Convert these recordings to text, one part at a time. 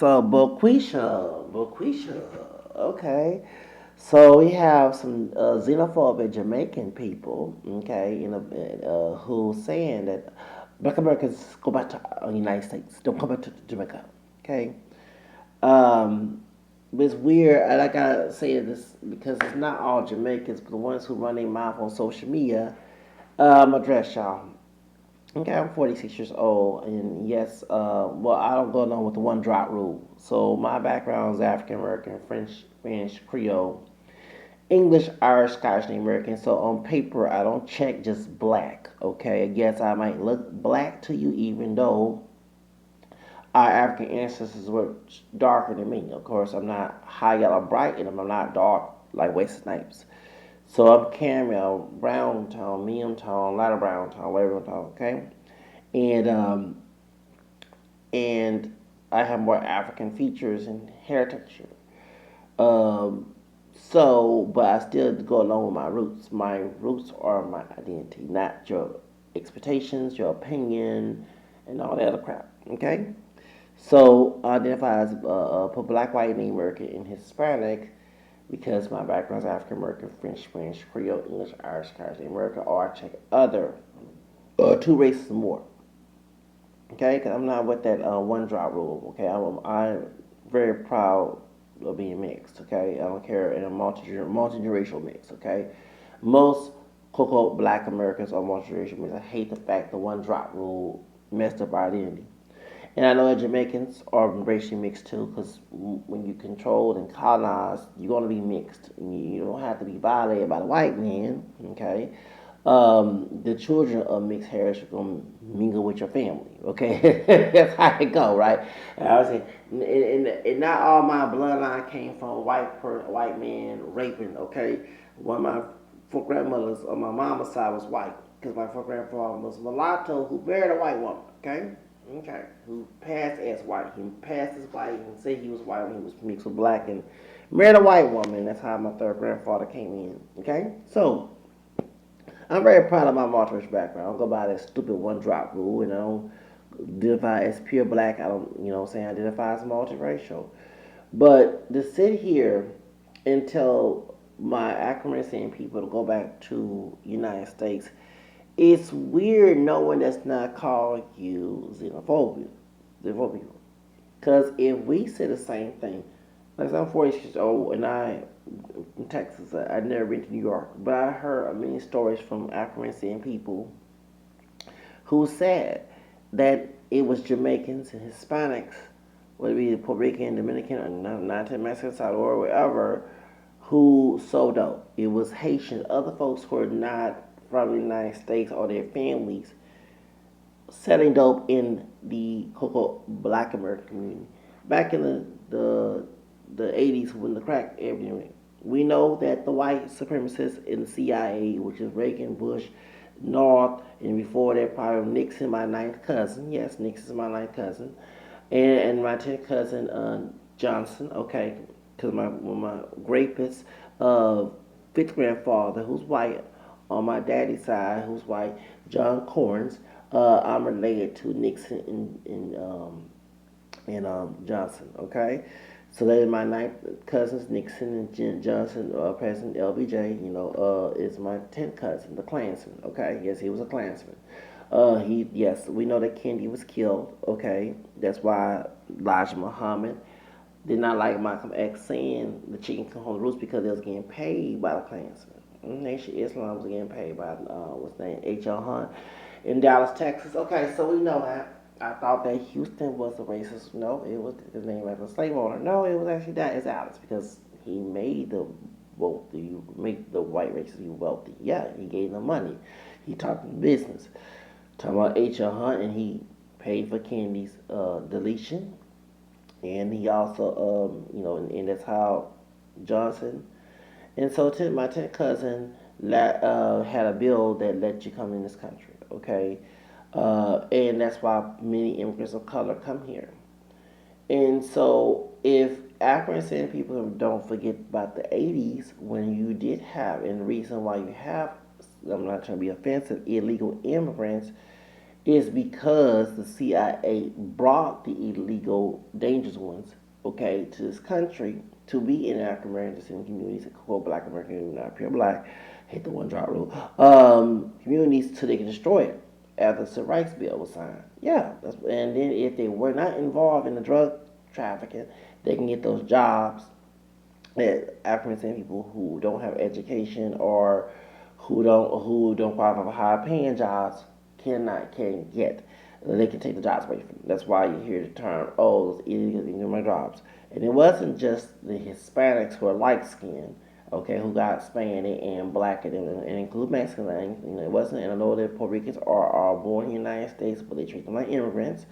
So Boquisha, okay. So we have some xenophobic Jamaican people, okay, who saying that Black Americans go back to the United States, don't come back to Jamaica, okay. Um, it's weird, and I gotta say this because it's not all Jamaicans, but the ones who run their mouth on social media. Address y'all. Okay, I'm 46 years old, and yes, well, I don't go along with the one drop rule. So my background is African American, French, Spanish, Creole, English, Irish, Scottish, and American. So on paper, I don't check just black. Okay, yes, I might look black to you, even though our African ancestors were darker than me. Of course, I'm not high yellow bright, and I'm not dark like Wesley Snipes. So I'm caramel, brown tone, medium tone, lighter brown tone, whatever tone. Okay, and and I have more African features and hair texture. Um, but I still go along with my roots. My roots are my identity, not your expectations, your opinion, and all that other crap. Okay? So I identify as for black, white, and American and Hispanic because my background is African American, French, Spanish, Creole, English, Irish, Scottish, American, or I check other two races more. Okay, because I'm not with that one drop rule. Okay, I'm very proud of being mixed. Okay, I don't care in a multi-generational mix. Okay, most quote black Americans are multi-generational mix. I hate the fact the one drop rule messed up our identity. And I know that Jamaicans are racially mixed too, because when you controlled and colonized, you're gonna be mixed. You don't have to be violated by the white man. Okay, the children of mixed heritage are gonna mingle with your family. Okay, that's how it go, right? And I was saying, and not all my bloodline came from white man raping. Okay, one of my four grandmothers on my mama's side was white, because my four grandfather was mulatto who married a white woman. Okay. Okay, who passed as white. He passed as white and said he was white when he was mixed with black and married a white woman. That's how my third grandfather came in. Okay, so I'm very proud of my multiracial background. I don't go by that stupid one drop rule, and I don't identify as pure black. I don't, what I'm saying, I identify as multiracial. But to sit here and tell my African people to go back to United States, it's weird knowing that's not called you xenophobia. Because if we say the same thing, like I'm 40 years old and I in Texas, I've never been to New York, but I heard many stories from African people who said that it was Jamaicans and Hispanics, whether it be Puerto Rican, Dominican, or Latin Mexican, Salvador, wherever, who sold dope. It was Haitians, other folks who are not from the United States or their families selling dope in the Coco Black American community. Back in the 80s when the crack epidemic, we know that the white supremacists in the CIA, which is Reagan, Bush, North, and before that probably Nixon, my ninth cousin. Yes, Nixon's my ninth cousin, and my tenth cousin Johnson. Okay, because my rapist, fifth grandfather, who's white, on my daddy's side, who's white, John Corns. I'm related to Nixon and Johnson. Okay, so that is my ninth cousins, Nixon and Johnson. President LBJ, is my tenth cousin, the Klansman. Okay, yes, he was a Klansman. Yes, we know that Kennedy was killed. Okay, that's why Elijah Muhammad did not like Malcolm X saying the chicken come home to roost because they was getting paid by the Klansmen. Nation Islam was getting paid by what's his name, H.L. Hunt in Dallas, Texas. Okay, so we know that. I thought that Houston was a racist. No, it was his name as a slave owner. No, it was actually that. It's Alice because he made the wealthy, make the white races wealthy. Yeah, he gave them money. He taught them business. Talking about H.L. Hunt, and he paid for Kennedy's deletion, and he also, and that's how Johnson. And so my tenth cousin had a bill that let you come in this country, okay? And that's why many immigrants of color come here. And so if African people don't forget about the 80s when you did have, and the reason why you have, I'm not trying to be offensive, illegal immigrants is because the CIA brought the illegal, dangerous ones, okay, to this country to be in African American descendant communities, quote Black American, not pure black, hate the one drop rule, communities so they can destroy it after the Civil Rights Bill was signed. Yeah, and then if they were not involved in the drug trafficking, they can get those jobs that African American people who don't have education or who don't qualify for high paying jobs can get. They can take the jobs away from them. That's why you hear the term, "Oh, those idiots getting my jobs." And it wasn't just the Hispanics who are light skinned, okay, who got Spanish and black and include Mexicans. It wasn't. And I know that Puerto Ricans are born in the United States, but they treat them like immigrants.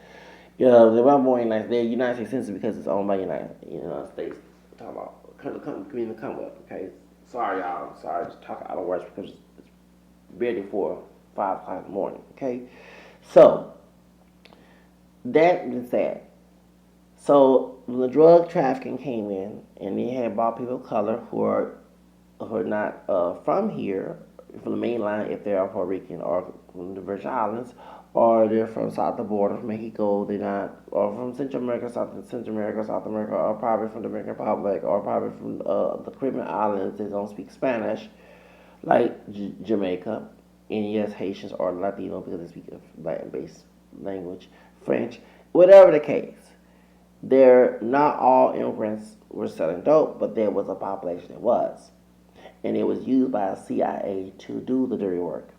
They're not born in the United States. They're United States citizens because it's owned by United States. I'm talking about community Commonwealth. Okay, sorry y'all. Sorry, just talking out of words because it's barely 5 o'clock in the morning. Okay, so that is that. So when the drug trafficking came in, and they had bought people of color who are not from here, from the mainland, if they are Puerto Rican or from the Virgin Islands, or they're from south of the border, from Mexico, they're not, or from Central America, South America, or probably from the Dominican Republic, or probably from the Caribbean islands. They don't speak Spanish, like Jamaica, and yes, Haitians are Latino because they speak a Latin-based language, French, whatever the case. They're not all immigrants were selling dope, but there was a population that was, and it was used by the CIA to do the dirty work.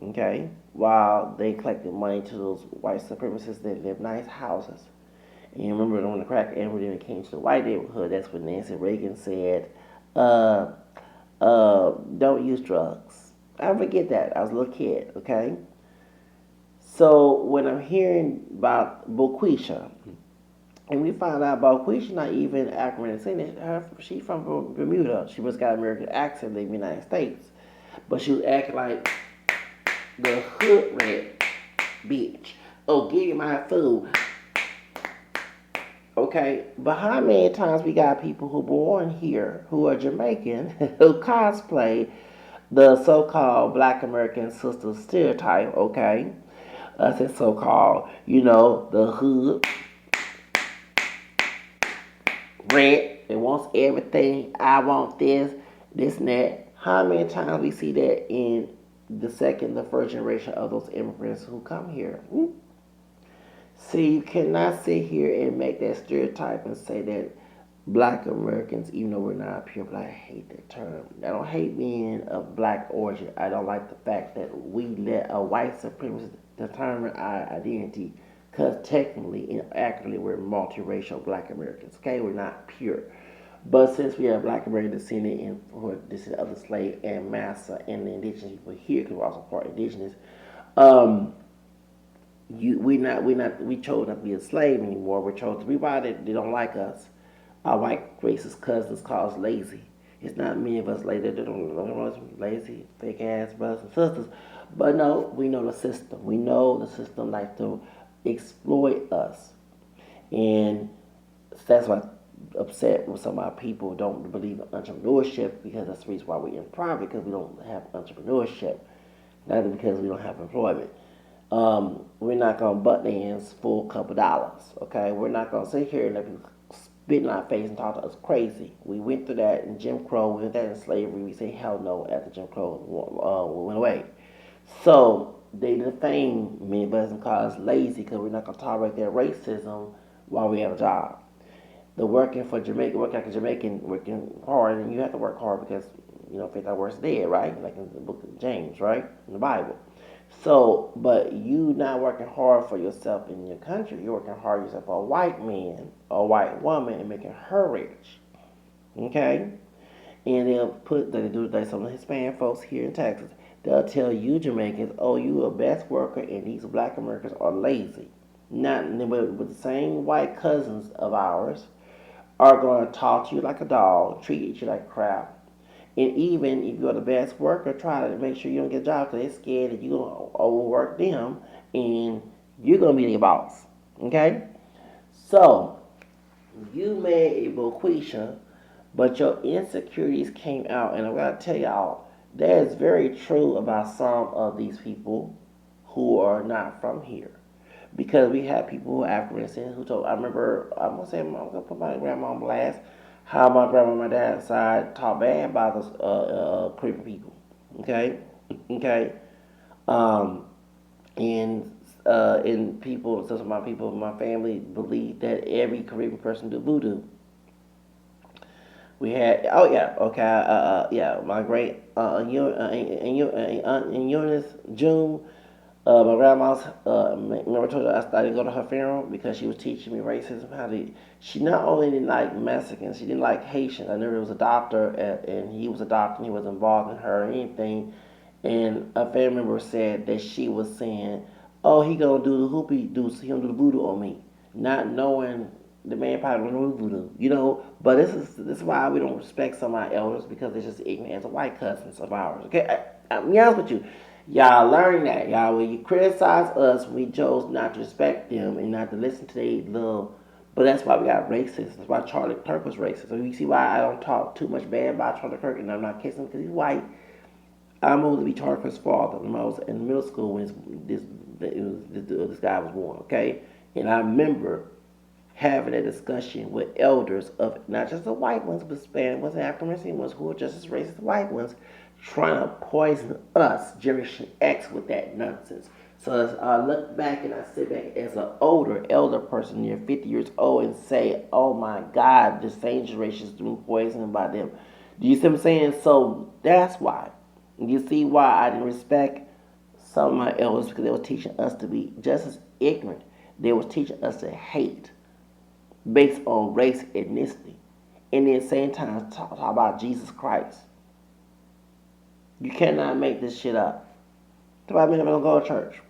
Okay, while they collected money to those white supremacists that live in nice houses. And you remember when the crack epidemic came to the white neighborhood, that's when Nancy Reagan said, uh, don't use drugs. I forget that. I was a little kid, okay? So when I'm hearing about Boquisha, and we found out Boquisha not even African American, she's from Bermuda. She must got an American accent in the United States. But she was acting like the hood rat bitch. Oh, give me my food. Okay, but how many times we got people who born here who are Jamaican who cosplay the so-called Black American sister stereotype? Okay, I said so-called, the hood red. It wants everything. I want this and that. How many times we see that in the first generation of those immigrants who come here? See, you cannot sit here and make that stereotype and say that Black Americans, even though we're not pure black, I hate that term. I don't hate being of black origin. I don't like the fact that we let a white supremacist determine our identity, because technically and accurately we're multiracial Black Americans. Okay, we're not pure. But since we are Black American descendant and who are descendant of the slave and massa and the indigenous people here, because we're also part indigenous, um, we chose not to be a slave anymore. We chose to be white. They don't like us. Our white racist cousins call us lazy. It's not many of us lazy. They don't know us lazy, fake ass brothers and sisters. But no, we know the system. We know the system likes to exploit us, and that's why I'm upset with some of our people who don't believe in entrepreneurship, because that's the reason why we're in poverty, because we don't have entrepreneurship, not because we don't have employment. We're not going to butt ends for a couple dollars, okay? We're not going to sit here and let people spit in our face and talk to us crazy. We went through that in Jim Crow, we went through that in slavery. We say hell no after Jim Crow went away. So they defame many of us and call us lazy because we're not going to tolerate their racism while we have a job. The working like a Jamaican, working hard, and you have to work hard because, faith that works dead, right? Like in the book of James, right? In the Bible. So, but you not working hard for yourself in your country, you're working hard yourself for a white man or a white woman and making her rich. Okay? And they do like some of the Hispanic folks here in Texas. They'll tell you Jamaicans, oh, you a best worker and these Black Americans are lazy. Not but the same white cousins of ours are going to talk to you like a dog, treat you like crap. And even if you're the best worker, try to make sure you don't get a job because they're scared that you're going to overwork them and you're going to be their boss. Okay? So, you made a bequeath, but your insecurities came out. And I'm going to tell y'all, that is very true about some of these people who are not from here. Because we have people who are African descent who told, I remember, I'm gonna put my grandma on blast, how my grandma on my dad's side talked bad about us, Caribbean people. Okay? Okay? Um, and people, some of my people in my family believe that every Caribbean person do voodoo. We had, oh yeah, okay, yeah, my great in Eunice June, my grandma's, remember I told you I started to go to her funeral because she was teaching me racism. She not only didn't like Mexicans, she didn't like Haitians. I knew there was a doctor, and he was a doctor, and he was involved in her or anything. And a family member said that she was saying, "Oh, he gonna do the hoopy, he gonna do the voodoo on me," not knowing the man probably don't know voodoo, But this is why we don't respect some of our elders because they're just ignorant as white cousins of ours. Okay, I'm be honest with you. Y'all learn that, y'all. When you criticize us, we chose not to respect them and not to listen to their little. But that's why we got racists. That's why Charlie Kirk was racist. So you see why I don't talk too much bad about Charlie Kirk, and I'm not kissing him because he's white. I'm supposed to be Charlie Kirk's father when I was in middle school when this guy was born. Okay, and I remember having a discussion with elders of not just the white ones, but Spanish ones and African American ones who are just as racist as white ones, trying to poison us, Generation X, with that nonsense. So as I look back and I sit back as an elder person near 50 years old and say, oh my God, the same generation is being poisoned by them. Do you see what I'm saying? So that's why. You see why I didn't respect some of my elders because they were teaching us to be just as ignorant. They were teaching us to hate based on race, ethnicity, and then same time talk about Jesus Christ. You cannot make this shit up. That's why I'm never gonna go to church.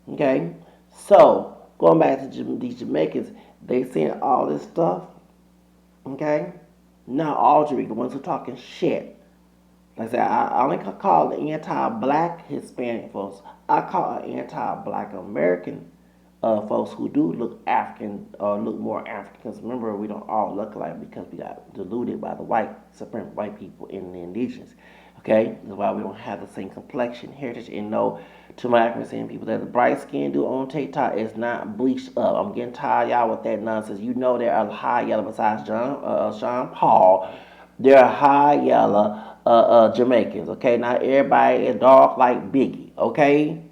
Okay, so going back to these Jamaicans, they saying all this stuff. Okay, not all Jamaicans, the ones who talking shit. Like I said, I only call the anti-black Hispanic folks. I call anti-black American folks who do look African or look more African. Because remember, we don't all look alike because we got diluted by the supreme white people and the indigenous. Okay, that's why we don't have the same complexion, heritage, and no, to my African people that the bright skin do on TikTok is not bleached up. I'm getting tired, y'all, with that nonsense. You know there are high yellow besides Sean Paul. There are high yellow Jamaicans. Okay, not everybody is dark like Biggie. Okay,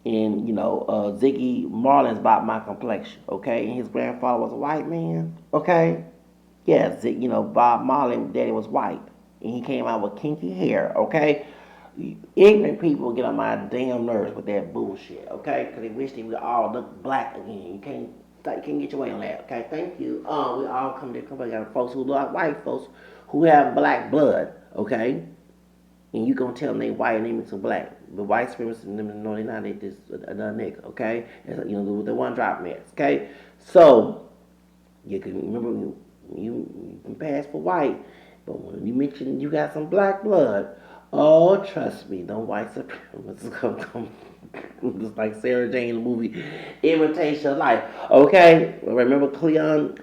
and Ziggy Marlin's about my complexion, okay? And his grandfather was a white man, okay? Yeah, Bob Marlin, daddy was white, and he came out with kinky hair, okay? Ignorant people get on my damn nerves with that bullshit, okay? Because they wish they would all look black again. You can't get your way on that, okay? Thank you. We all come together, folks who look like white folks who have black blood, okay? And you gonna tell them they white and they mix with black. The white supremacists and them know they not, they just another nigga, okay? And, the one drop mess, okay? So you can remember you can pass for white, but when you mention you got some black blood, oh trust me, them white supremacists come just like Sarah Jane in the movie Imitation of Life. Okay, remember Cleon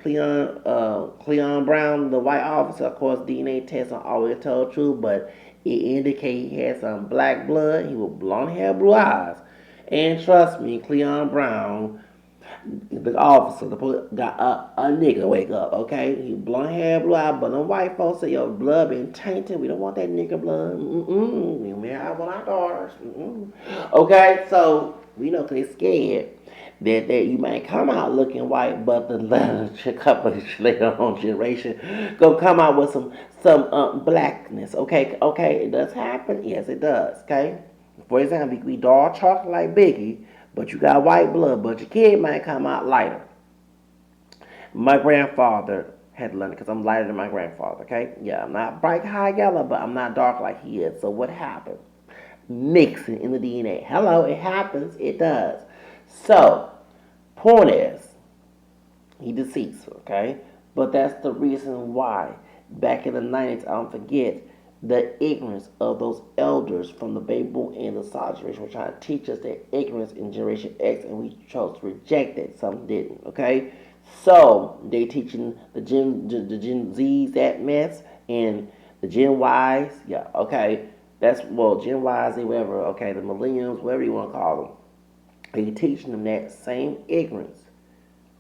Brown, the white officer. Of course, DNA tests don't always tell the truth, but it indicated he had some black blood. He was blonde hair, blue eyes, and trust me, Cleon Brown, the officer, the police got a nigga wake up. Okay, he blonde hair, blue eyes, but them white folks say your blood been tainted. We don't want that nigga blood. We may have one of our daughters. Okay, so we know because they scared that you might come out looking white, but the couple of later on generation go come out with some blackness. Okay, it does happen. Yes, it does. Okay, for example, we dark chocolate like Biggie, but you got white blood, but your kid might come out lighter. My grandfather had to learn it because I'm lighter than my grandfather. Okay, yeah, I'm not bright high yellow, but I'm not dark like he is. So what happened? Mixing in the DNA. Hello, it happens. It does. So point is, he deceased, okay? But that's the reason why. Back in the 90s, I don't forget, the ignorance of those elders from the baby boom and the solid generation were trying to teach us their ignorance in Generation X, and we chose to reject it. Some didn't, okay? So they teaching the Gen Zs that mess, and the Gen Ys, yeah, okay? That's, well, Gen Y, Z, whatever, okay, the millennials, whatever you want to call them. They teaching them that same ignorance,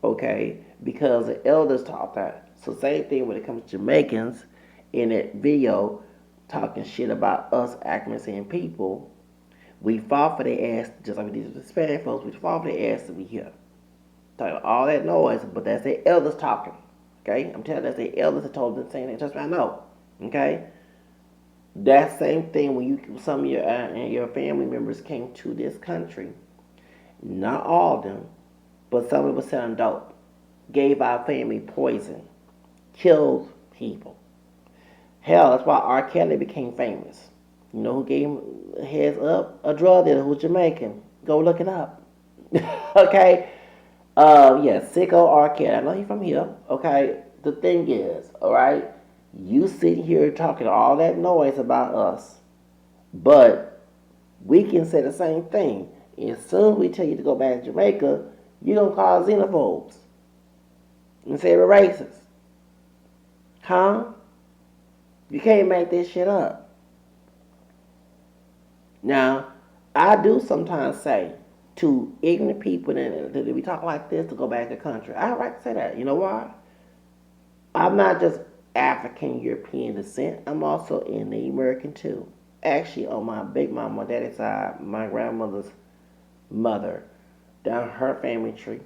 okay, because the elders taught that. So same thing when it comes to Jamaicans in that video talking shit about us Accuracy people. We fought for their ass just like we did with the Hispanic folks. We fought for their ass to be here. Talking all that noise, but that's their elders talking. Okay, I'm telling you, that's their elders that told them the same thing. Just I know. Okay, that same thing when some of your family members came to this country. Not all of them, but some of them were selling dope. Gave our family poison. Killed people. Hell, that's why R. Kelly became famous. You know who gave him a heads up? A drug dealer who was Jamaican. Go look it up. Okay? Yeah, sicko R. Kelly. I know he's from here. Okay? The thing is, alright, you sitting here talking all that noise about us, but we can say the same thing. As soon as we tell you to go back to Jamaica, you're going to call xenophobes and say we're racist. Huh? You can't make this shit up. Now, I do sometimes say to ignorant people that we talk like this to go back to the country. I right to say that. You know why? I'm not just African European descent. I'm also in the American too. Actually, on my big mama, daddy's side, my grandmother's mother, down her family tree,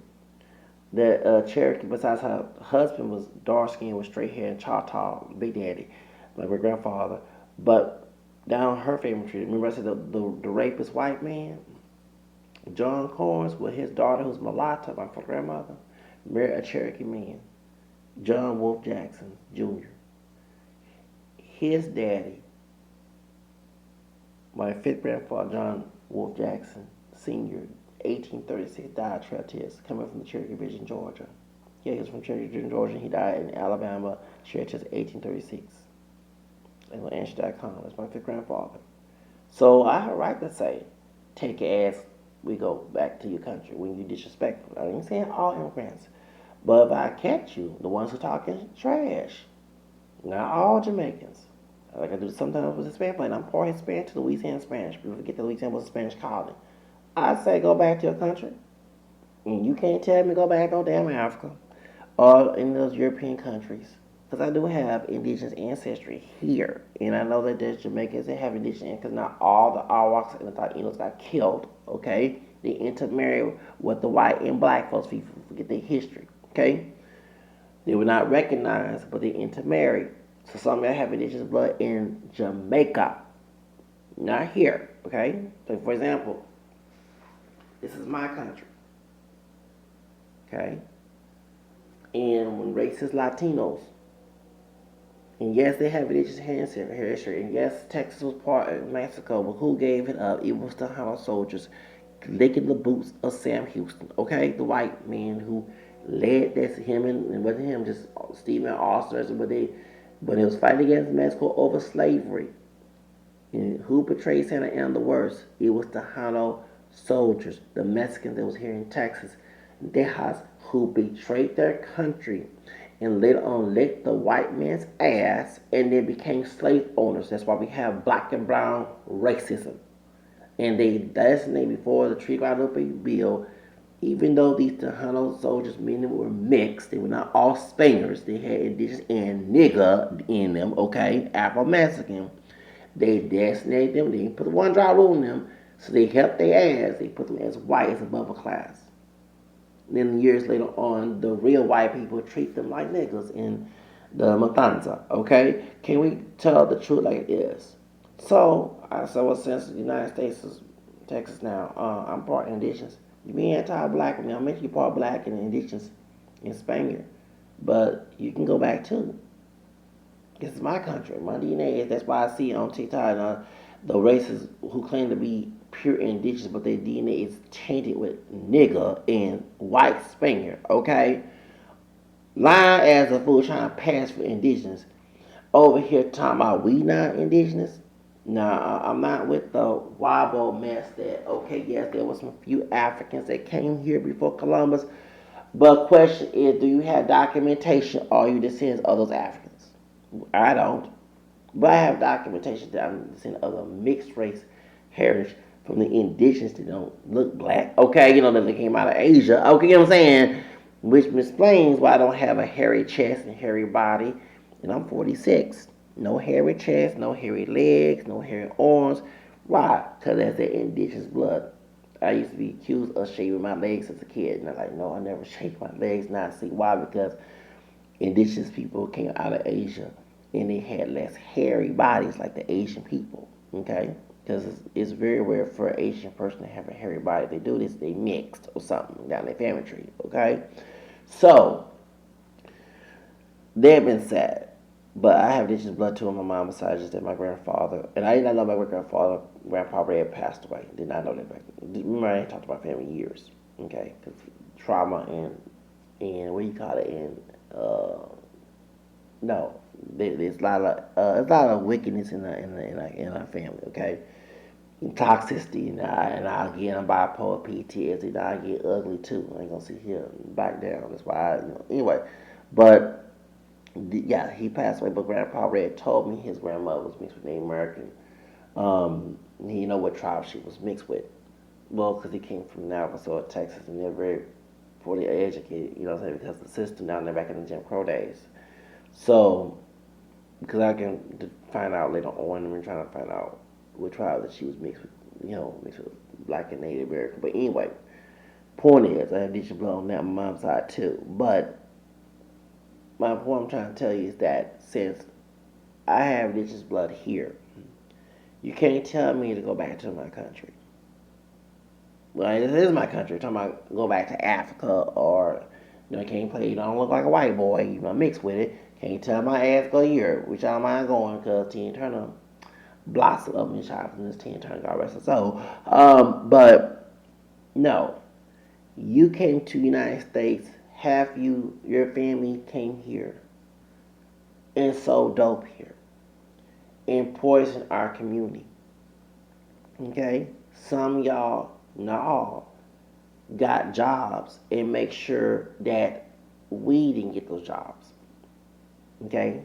the Cherokee, besides her husband was dark skinned with straight hair and Choctaw, Big Daddy, like my grandfather. But down her family tree, remember I said the rapist white man, John Corns, with his daughter who's mulatto, my grandmother, married a Cherokee man, John Wolf Jackson Jr. His daddy, my fifth grandfather, John Wolf Jackson Sr., 1836, died trail test, coming from the Cherokee Region, Georgia. Yeah, he was from Cherokee Region, Georgia, and he died in Alabama, trail test, 1836. And on answer.com, that's my fifth grandfather. So I have a right to say, take your ass, we go back to your country when you disrespectful. I ain't saying all immigrants, but if I catch you, the ones who talking trash, not all Jamaicans. Like I do sometimes with Hispanic, and I'm part Hispanic to Louisiana Spanish. People forget that Louisiana was a Spanish colony. I say go back to your country, and you can't tell me go back no damn Africa or in those European countries. Because I do have indigenous ancestry here, and I know that there's Jamaicans that have indigenous because not all the Arawaks and the Taínos got killed, okay? They intermarried with the white and black folks. People forget their history, okay? They were not recognized, but they intermarried. So some of them have indigenous blood in Jamaica, not here, okay? So for example, this is my country, okay? And when racist Latinos, and yes, they have indigenous history, and yes, Texas was part of Mexico, but who gave it up? It was the Hano soldiers licking the boots of Sam Houston, okay? The white man who led this, him and wasn't him, just Stephen Austin, but it was fighting against Mexico over slavery. And who betrayed Santa Ana the worst? It was the Hano soldiers, the Mexicans that was here in Texas, Tejas, who betrayed their country and later on licked the white man's ass and then became slave owners. That's why we have black and brown racism. And they designated before the Guadalupe Bill, even though these Tejano soldiers, many were mixed, they were not all Spaniards, they had indigenous and nigger in them, okay, Afro-Mexican. They designated them, they didn't put the one drop rule on them, so they helped their ass, they put them as white as above a class. And then years later on, the real white people treat them like niggas in the Matanza, okay? Can we tell the truth like it is? So, since the United States is Texas now, I'm part indigenous. You be anti-black with me, I'll make you part black and indigenous and Spaniard. But you can go back too. This is my country. My DNA is, that's why I see on TikTok the races who claim to be pure indigenous, but their DNA is tainted with nigger and white Spaniard, okay? Lying as a fool trying to pass for indigenous. Over here talking about we not indigenous. Nah, I'm not with the wobble mess that, okay, yes, there was some few Africans that came here before Columbus, but question is, do you have documentation or are you descendants of those Africans? I don't. But I have documentation that I'm seeing other mixed race heritage from the indigenous that don't look black. Okay, that they came out of Asia. Okay, you know what I'm saying? Which explains why I don't have a hairy chest and hairy body. And I'm 46. No hairy chest, no hairy legs, no hairy arms. Why? Because that's the indigenous blood. I used to be accused of shaving my legs as a kid. And I'm like, no, I never shaved my legs. Now I see why. Because indigenous people came out of Asia and they had less hairy bodies like the Asian people. Okay? Because it's very rare for an Asian person to have a hairy body. If they do this, they mixed or something down their family tree. Okay? So, that being said, but I have indigenous blood too on my mom's side, just that my grandfather, and I did not know my grandpa Ray had passed away. Did not know that back then. Remember, I ain't talked about family in years. Okay? Because trauma and what do you call it, and, no, there's a lot of wickedness in our family. Okay, and toxicity, and I again I'm bipolar, PTSD, and I get ugly too. I ain't gonna sit here and back down. That's why anyway. But yeah, he passed away. But Grandpa Red told me his grandmother was mixed with Native American. He know what tribe she was mixed with. Well, because he came from Navajo, Texas, and they're very fully educated. You know what I'm saying? Because the system down there back in the Jim Crow days. So, because I can find out later on, I'm trying to find out what tribe that she was mixed with, mixed with black and Native American. But anyway, point is, I have digital blood on that on my mom's side too. But my point I'm trying to tell you is that since I have indigenous blood here, you can't tell me to go back to my country. Well, this is my country. I'm talking about go back to Africa or, you can't play, you don't look like a white boy, mix with it. Can't tell my ass go here, which I don't mind going because Tina Turner blossom up and shot from this Tina Turner, God rest her soul. But no, you came to the United States, your family came here and sold dope here and poisoned our community. Okay? Some of y'all, not all, got jobs and make sure that we didn't get those jobs. Okay?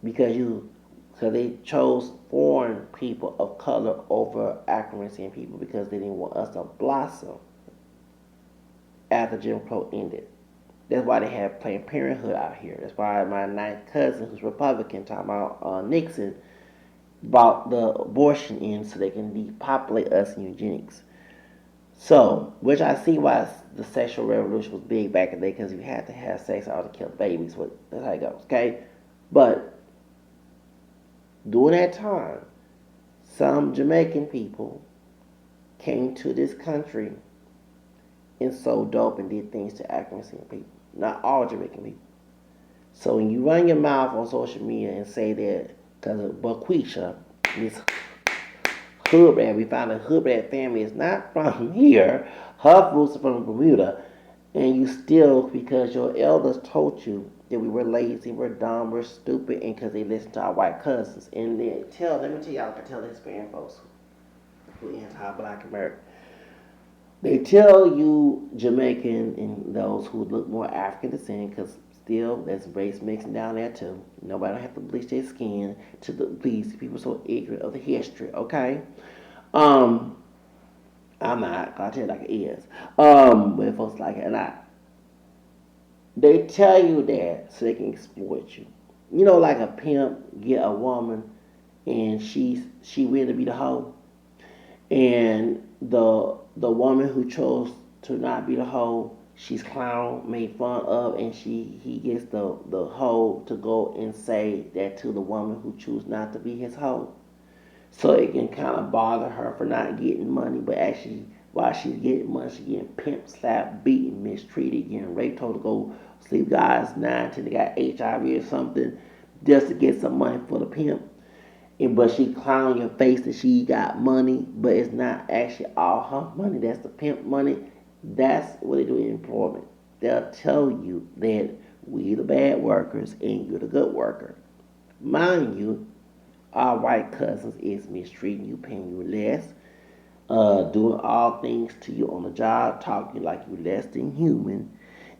Because they chose foreign people of color over African American people because they didn't want us to blossom after Jim Crow ended. That's why they have Planned Parenthood out here. That's why my ninth cousin, who's Republican, talking about Nixon, brought the abortion in so they can depopulate us in eugenics. So, which I see why the sexual revolution was big back in the day, because you had to have sex or to kill babies. But that's how it goes, okay? But during that time, some Jamaican people came to this country and sold dope and did things to African people. Not all Jamaican people. So when you run your mouth on social media and say that, because of Buckquisha, this hood rat, we found a hood rat family is not from here. Her roots are from Bermuda. And you still, because your elders told you that we were lazy, we're dumb, we're stupid, and because they listened to our white cousins. And let me tell y'all, I can tell the Hispanic folks who anti-black American. They tell you Jamaican and those who look more African descent, because still there's race mixing down there too. Nobody don't have to bleach their skin to please people so ignorant of the history, okay? I'm not, I'll tell you like it is. But folks like it or not. They tell you that so they can exploit you. Like a pimp get a woman and she willing to be the hoe, and the woman who chose to not be the hoe, she's clown, made fun of, and he gets the hoe to go and say that to the woman who choose not to be his hoe. So it can kind of bother her for not getting money, but actually while she's getting money, she's getting pimped, slapped, beaten, mistreated, getting raped, told to go sleep guys 9 till they got HIV or something, just to get some money for the pimp. But she clown your face that she got money, but it's not actually all her money. That's the pimp money. That's what they do in employment. They'll tell you that we the bad workers and you're the good worker. Mind you, our white cousins is mistreating you, paying you less, doing all things to you on the job, talking like you less than human,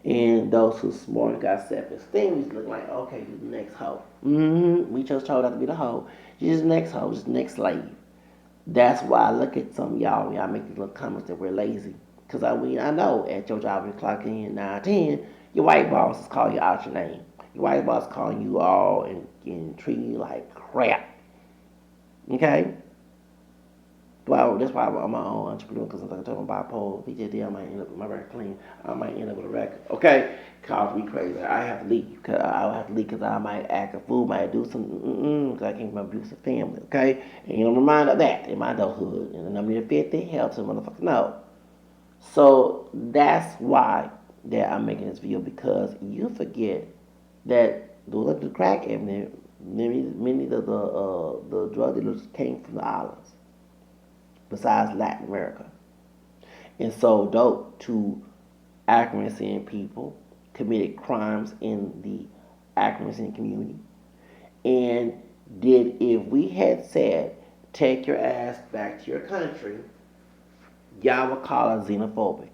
And those who smart and got self-esteem just look like, okay, you the next hoe. We just told her to be the hoe. She's just the next hoe, just the next slave. That's why I look at some of y'all make these little comments that we're lazy. Because I know at your job, you clock in 9, 10, your white boss is calling you out your name. Your white boss is calling you all and treating you like crap. Okay? Well, that's why I'm my own entrepreneur, because I'm talking about bipolar, PTSD. I might end up with my record clean. I might end up with a record. Okay? Cause me crazy. I have to leave. Cause I have to leave because I might act a fool, might do something. Because I came from an abusive family. Okay? And you know, I'm reminded of that in my adulthood. And the number of 50 helps a motherfucker know. So that's why that I'm making this video, because you forget that the crack epidemic, many of the drug dealers came from the islands, besides Latin America, and sold dope to African people, committed crimes in the African community, and did if we had said, take your ass back to your country, y'all would call us xenophobics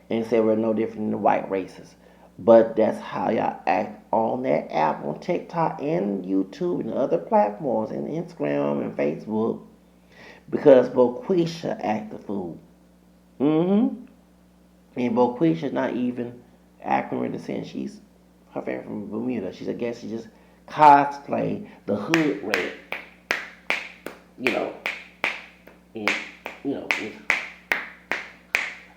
and say we're no different than the white races. But that's how y'all act on that app, on TikTok and YouTube and other platforms, and Instagram and Facebook, because Boquisha act the fool. And Boquisha's not even African descent. She's her family from Bermuda. She's, I guess, she just cosplay the hood red, you know, and it's,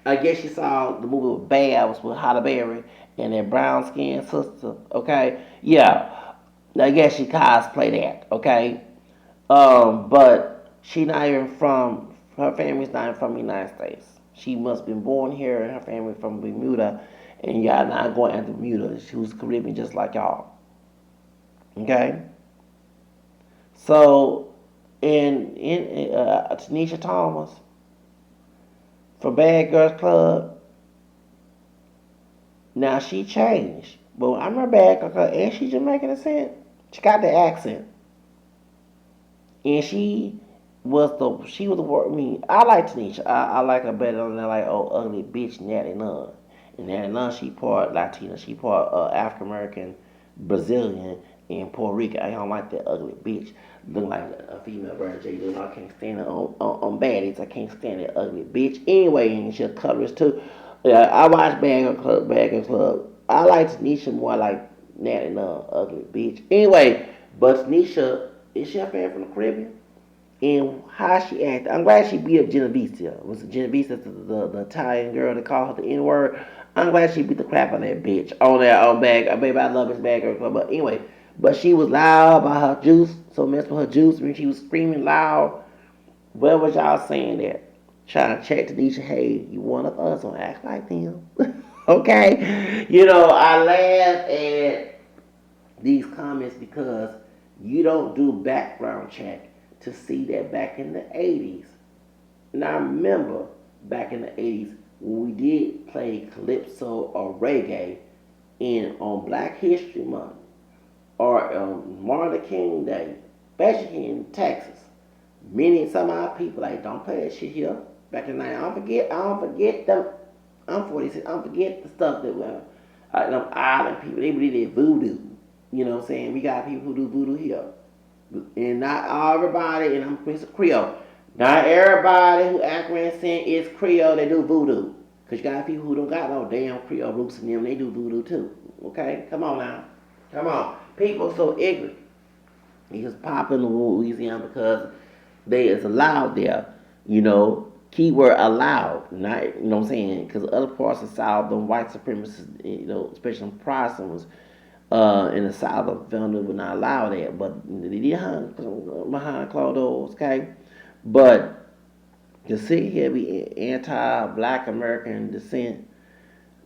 I guess you saw the movie with Babs with Halle Berry and that brown skinned sister. Okay, yeah, I guess she cosplay that. Okay, but she not even from, her family's not even from the United States. She must have been born here, and her family from Bermuda, and y'all not going after Bermuda. She was Caribbean just like y'all. Okay, so in Tanisha Thomas from Bad Girls Club. Now she changed, but I remember Bad Girls Club, and she Jamaican descent. She got the accent, and she was the word. I mean, I like Tanisha. I like her better than that, like, oh, ugly bitch Natty Nunn. And Natty Nunn, she part Latina, she part African American, Brazilian, and Puerto Rican. I don't like that ugly bitch. Look like a female version. J. I can't stand it on baddies. I can't stand that ugly bitch. Anyway, and she's a colorist too. Yeah, I watch Bad Girls Club. I like Tanisha more like Natty Nunn, ugly bitch. Anyway, but Tanisha, is she a fan from the Caribbean? And how she acted. I'm glad she beat up Genovese. Was it Genovese, the Italian girl that called her the N word? I'm glad she beat the crap out of that bitch on that on bag. Baby, I love this Bad Girl Club. But anyway, but she was loud about her juice. So messed with her juice when she was screaming loud. Where was y'all saying that? Trying to check Tanisha, hey, you one of us, don't act like them. Okay? You know, I laugh at these comments because you don't do background check to see that back in the 80s. And I remember back in the 80s when we did play calypso or reggae on Black History Month or Martin Luther King Day, especially in Texas. Some of our people like, don't play that shit here. Back in the night, I don't forget them. I'm 46. I don't forget the stuff that them island people, they believe that voodoo. You know what I'm saying? We got people who do voodoo here. And not everybody, and I'm Mr. Creole. Not everybody who act sin is Creole, they do voodoo. Because you got people who don't got no damn Creole roots in them, they do voodoo too. Okay? Come on now. Come on. People so ignorant. He just pop in Louisiana because they is allowed there. You know, keyword allowed. Not, you know what I'm saying? Because other parts of the South, the white supremacists, you know, especially the Protestants, in the South, the family would not allow that. But they did behind closed doors, okay? But to sit here be anti-Black American descent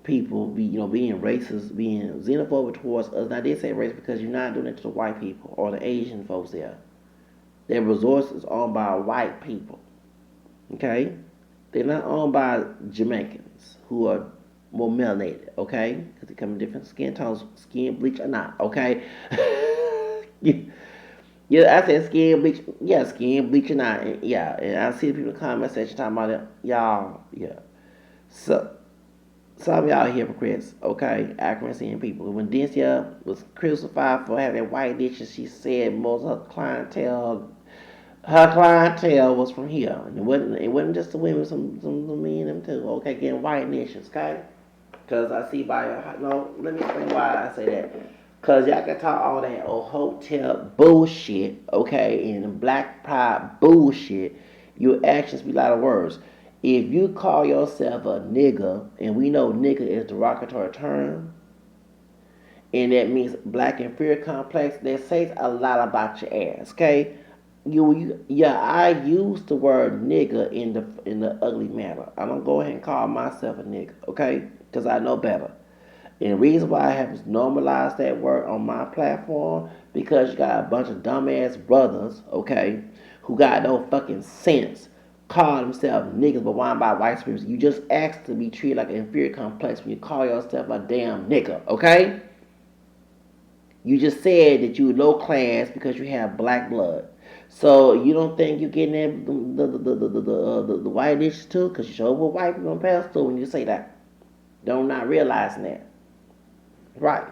people, being racist, being xenophobic towards us. Now, they say racist because you're not doing it to the white people or the Asian folks there. Their resources are owned by white people, okay? They're not owned by Jamaicans who are more melanated, okay? Because they come in different skin tones, skin bleach or not, okay? Yeah, I said skin bleach. Yeah, skin bleach or not. Yeah, and I see people in the comment section talking about it. Y'all, yeah. So, Some of y'all hypocrites, okay? Accuracy in people. When Denia was crucified for having white dishes, she said most of her clientele was from here. It wasn't just the women, some men them too. Okay, getting white dishes, okay? Cause I see by no, let me explain why I say that. Cause y'all can talk all that old hotel bullshit, okay, and black pride bullshit. Your actions be a lot of words. If you call yourself a nigga, and we know nigga is derogatory term, and that means black inferior complex, that says a lot about your ass, okay? Yeah, I use the word nigga in the ugly manner. I don't go ahead and call myself a nigga, okay? Because I know better. And the reason why I have normalized that word on my platform, because you got a bunch of dumbass brothers, okay, who got no fucking sense, call themselves niggas but whine by white supremacy. You just asked to be treated like an inferior complex when you call yourself a damn nigga, okay? You just said that you low class because you have black blood. So you don't think you're getting the white dishes too? Because you show what white people on pedestal when you say that. Don't not realizing that. Right.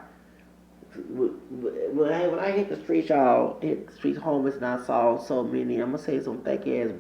When I hit the streets, y'all, hit the streets homeless, and I saw so many, I'm going to say some thick ass